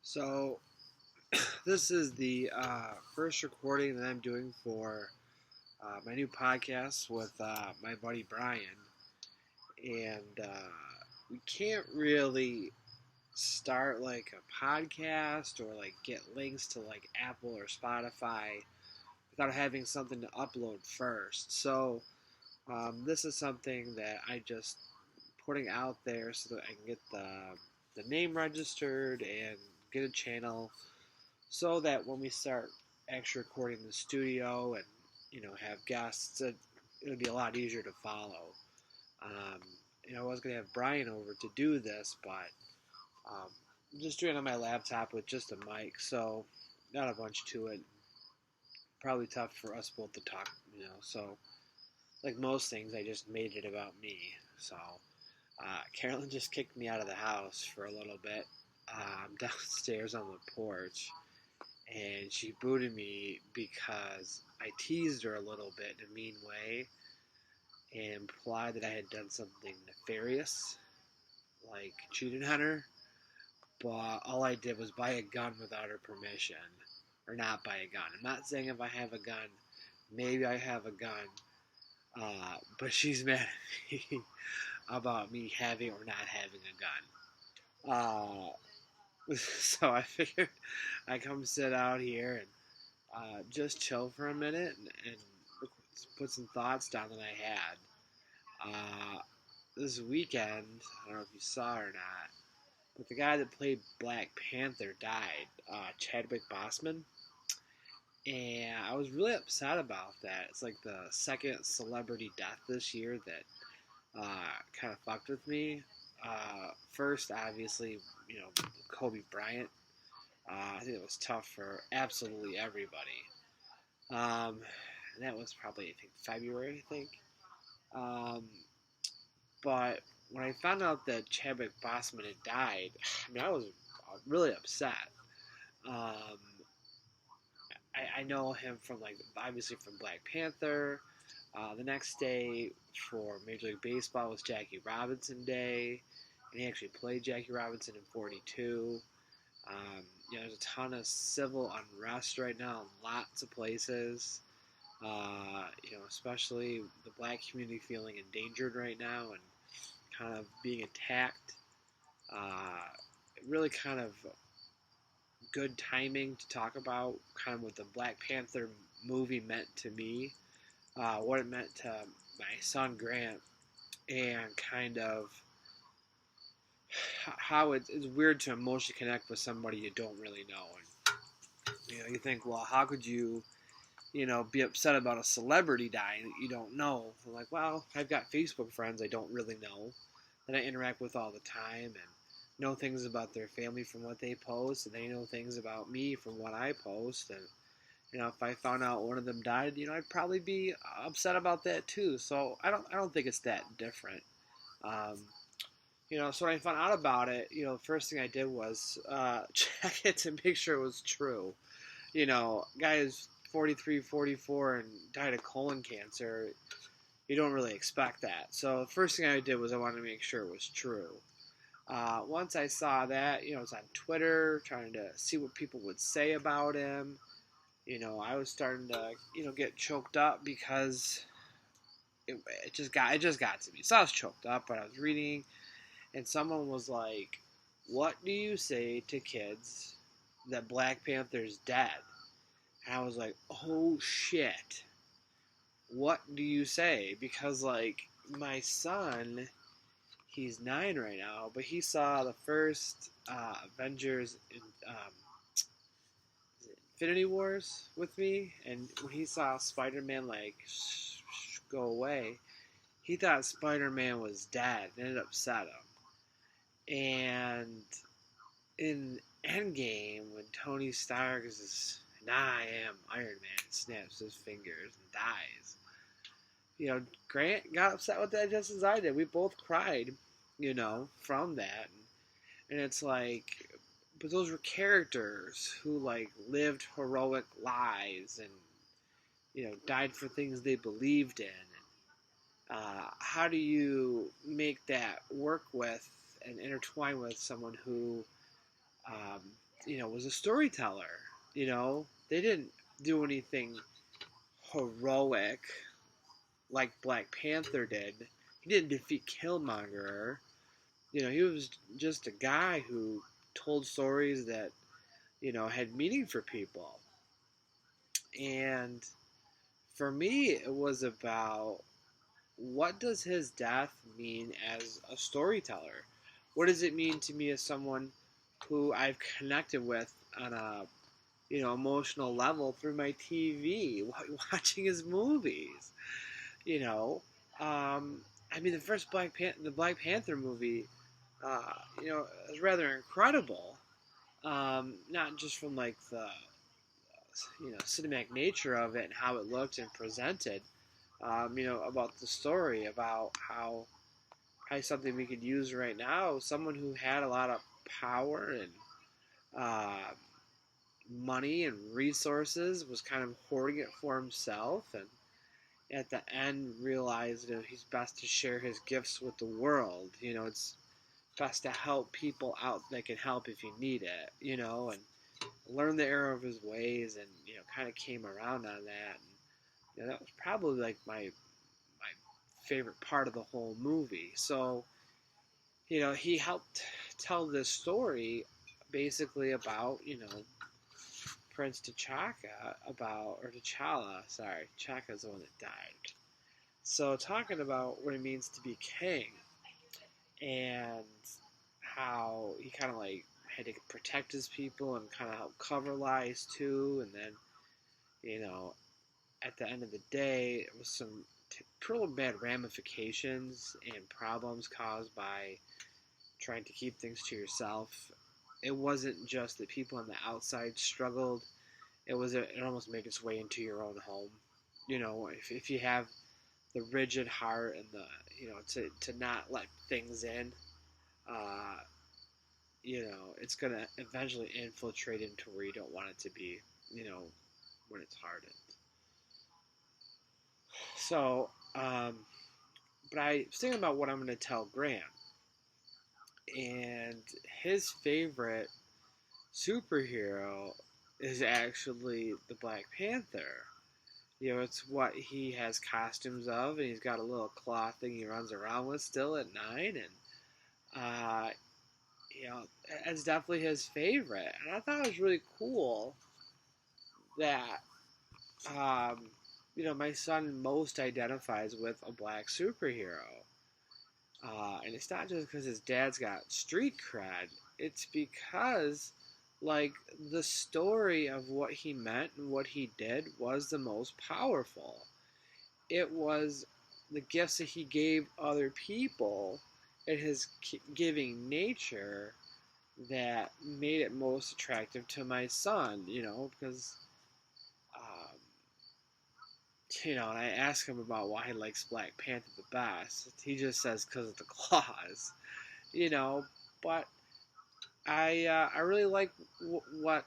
So, this is the first recording that I'm doing for my new podcast with my buddy Brian. And we can't really start like a podcast or like get links to like Apple or Spotify without having something to upload first. So, this is something that I just putting out there so that I can get the name registered and get a channel so that when we start actually recording in the studio and have guests, it'll be a lot easier to follow. Um, I was gonna have Brian over to do this, but I'm just doing it on my laptop with just a mic, so not a bunch to it. Probably tough for us both to talk, So like most things, I just made it about me. So Carolyn just kicked me out of the house for a little bit. I'm downstairs on the porch and she booted me because I teased her a little bit in a mean way and implied that I had done something nefarious, like cheated on her. But all I did was buy a gun without her permission, or not buy a gun. I'm not saying if I have a gun, maybe I have a gun, but she's mad at me about me having or not having a gun. So I figured I come sit out here and just chill for a minute and put some thoughts down that I had. This weekend, I don't know if you saw or not, but the guy that played Black Panther died, Chadwick Boseman. And I was really upset about that. It's like the second celebrity death this year that kind of fucked with me. First, obviously, Kobe Bryant. I think it was tough for absolutely everybody. And that was probably, I think, February, I think. Um, but when I found out that Chadwick Boseman had died, I was really upset. Um, I know him from, like, obviously from Black Panther. The next day for Major League Baseball was Jackie Robinson Day, and he actually played Jackie Robinson in 42. There's a ton of civil unrest right now in lots of places. Especially the black community feeling endangered right now and kind of being attacked. Really kind of good timing to talk about kind of what the Black Panther movie meant to me, what it meant to my son Grant, and kind of how it's weird to emotionally connect with somebody you don't really know. And you think, well, how could you be upset about a celebrity dying that you don't know? I'm like, well, I've got Facebook friends I don't really know that I interact with all the time and know things about their family from what they post, and they know things about me from what I post. And if I found out one of them died, I'd probably be upset about that too. So I don't think it's that different. Um, so when I found out about it, the first thing I did was check it to make sure it was true. Guy is 43, 44 and died of colon cancer. You don't really expect that. So the first thing I did was I wanted to make sure it was true. Once I saw that, I was on Twitter trying to see what people would say about him. I was starting to, get choked up because it just got to me. So I was choked up, but I was reading, and someone was like, "What do you say to kids that Black Panther's dead?" And I was like, "Oh shit! What do you say?" Because like my son, he's 9 right now, but he saw the first Avengers in Infinity Wars with me, and when he saw Spider-Man like go away, he thought Spider-Man was dead, and it upset him. And in Endgame, when Tony Stark is "Nah, I am Iron Man," snaps his fingers and dies. Grant got upset with that just as I did. We both cried, from that. And it's like, but those were characters who like lived heroic lives and died for things they believed in. How do you make that work with and intertwine with someone who was a storyteller. They didn't do anything heroic like Black Panther did. He didn't defeat Killmonger. He was just a guy who told stories that, had meaning for people. And for me, it was about what does his death mean as a storyteller? What does it mean to me as someone who I've connected with on a emotional level through my TV, watching his movies? You know, I mean, the Black Panther movie, is rather incredible. Not just from like the cinematic nature of it and how it looked and presented. About the story, about how something we could use right now. Someone who had a lot of power and uh, money and resources was kind of hoarding it for himself, and at the end realized he's best to share his gifts with the world. It's best to help people out that can help if you need it. And learn the error of his ways, and kind of came around on that. And, that was probably like my favorite part of the whole movie. So, he helped tell this story basically about, Prince T'Challa, sorry, T'Chaka's the one that died. So, talking about what it means to be king and how he kind of like had to protect his people and kind of help cover lies too. And then, at the end of the day, it was some pretty bad ramifications and problems caused by trying to keep things to yourself. It wasn't just that people on the outside struggled. It almost made its way into your own home. If you have the rigid heart and the to not let things in, uh, it's gonna eventually infiltrate into where you don't want it to be. When it's hardened. So, but I was thinking about what I'm going to tell Graham, and his favorite superhero is actually the Black Panther. It's what he has costumes of, and he's got a little cloth thing he runs around with still at 9, and uh, it's definitely his favorite. And I thought it was really cool that my son most identifies with a black superhero. And it's not just because his dad's got street cred. It's because, like, the story of what he meant and what he did was the most powerful. It was the gifts that he gave other people and his giving nature that made it most attractive to my son, because um, and I ask him about why he likes Black Panther the best. He just says because of the claws, you know. But I really like what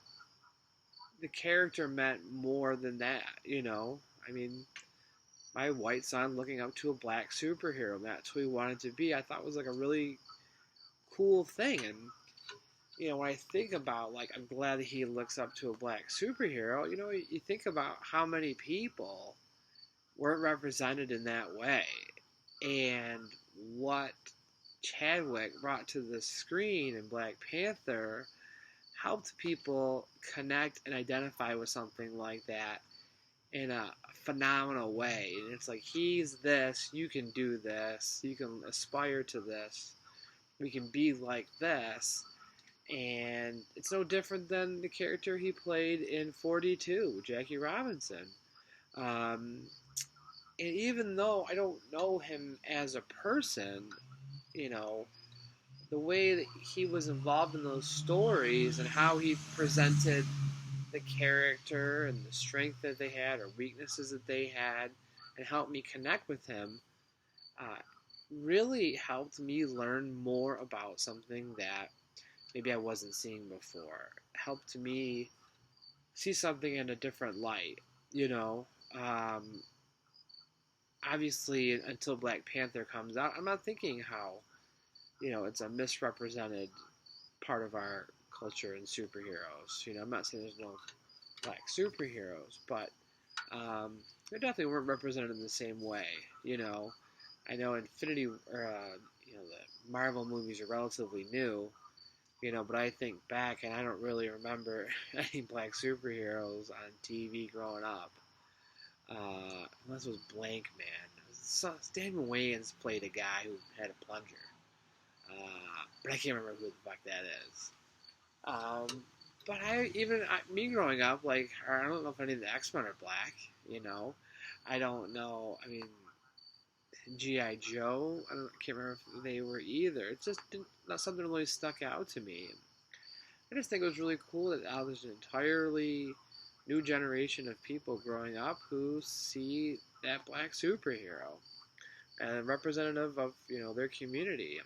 the character meant more than that. I mean, my white son looking up to a black superhero, and that's who he wanted to be. I thought was like a really cool thing, and when I think about, like, I'm glad that he looks up to a black superhero. You think about how many people weren't represented in that way, and what Chadwick brought to the screen in Black Panther helped people connect and identify with something like that in a phenomenal way. And it's like, he's this, you can do this, you can aspire to this, we can be like this. And it's no different than the character he played in 42, Jackie Robinson. Um, and even though I don't know him as a person, the way that he was involved in those stories and how he presented the character and the strength that they had or weaknesses that they had and helped me connect with him uh, really helped me learn more about something that maybe I wasn't seeing before. Helped me see something in a different light, you know. Um, Obviously, until Black Panther comes out, I'm not thinking how, it's a misrepresented part of our culture and superheroes. I'm not saying there's no black superheroes, but they definitely weren't represented in the same way. I know Infinity or the Marvel movies are relatively new. But I think back and I don't really remember any black superheroes on TV growing up. Unless it was Blank Man. Damon Wayans played a guy who had a plunger. But I can't remember who the fuck that is. But me growing up, I don't know if any of the X-Men are black, I don't know, G.I. Joe, I can't remember if they were either. It's just not something that really stuck out to me. I just think it was really cool that there's an entirely new generation of people growing up who see that black superhero and representative of, their community.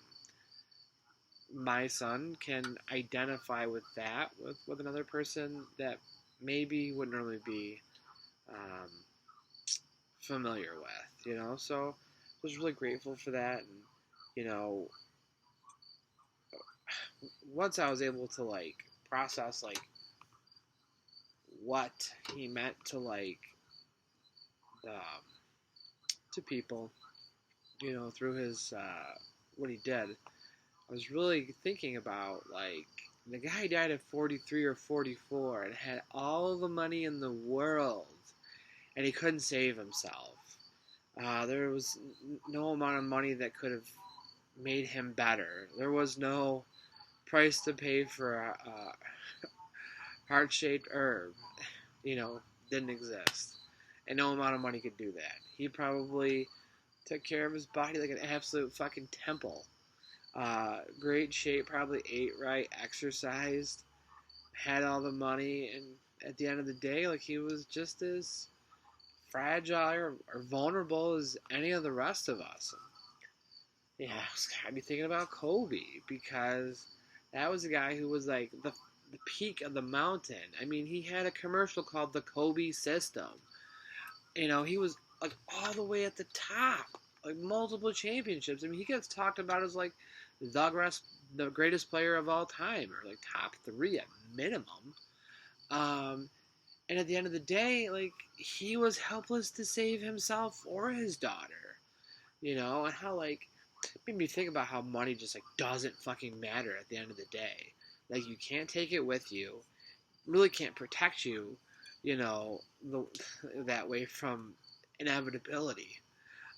My son can identify with that with another person that maybe wouldn't normally be familiar with, so I was really grateful for that. And once I was able to process what he meant to to people, through his what he did, I was really thinking about the guy died at 43 or 44 and had all the money in the world, and he couldn't save himself. There was no amount of money that could have made him better. There was no price to pay for a heart-shaped herb. Didn't exist. And no amount of money could do that. He probably took care of his body like an absolute fucking temple. Great shape, probably ate right, exercised, had all the money, and at the end of the day, he was just as fragile or vulnerable as any of the rest of us. Yeah, I was kind of thinking about Kobe, because that was a guy who was the peak of the mountain. He had a commercial called the Kobe System. He was all the way at the top, multiple championships. He gets talked about as the greatest player of all time, or top 3 at minimum. And at the end of the day, he was helpless to save himself or his daughter. And how made me think about how money just doesn't fucking matter at the end of the day. You can't take it with you, really can't protect you, that way from inevitability.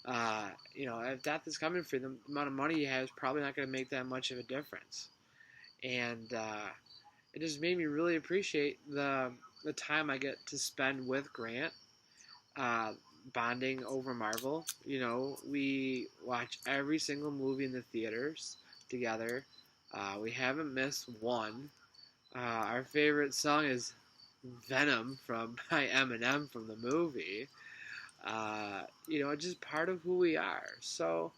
If death is coming for you, the amount of money you have is probably not going to make that much of a difference. And it just made me really appreciate the time I get to spend with Grant, bonding over Marvel. We watch every single movie in the theaters together. We haven't missed one. Our favorite song is Venom by Eminem from the movie. It's just part of who we are. So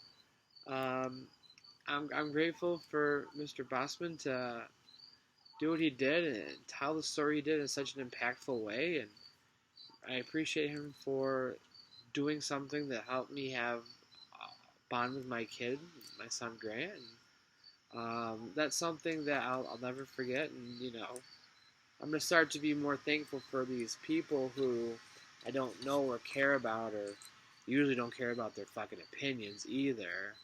I'm grateful for Mr. Boseman to do what he did and tell the story he did in such an impactful way. And I appreciate him for doing something that helped me have a bond with my kid, my son Grant. And, that's something that I'll never forget. And, I'm going to start to be more thankful for these people who I don't know or care about, or usually don't care about their fucking opinions either.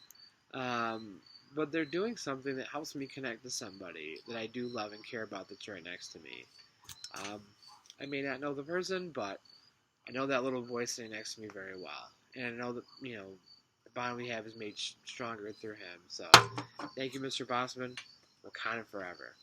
But they're doing something that helps me connect to somebody that I do love and care about that's right next to me. I may not know the person, but I know that little voice sitting next to me very well. And I know that, the bond we have is made stronger through him. So, thank you, Mr. Boseman. Wakanda forever.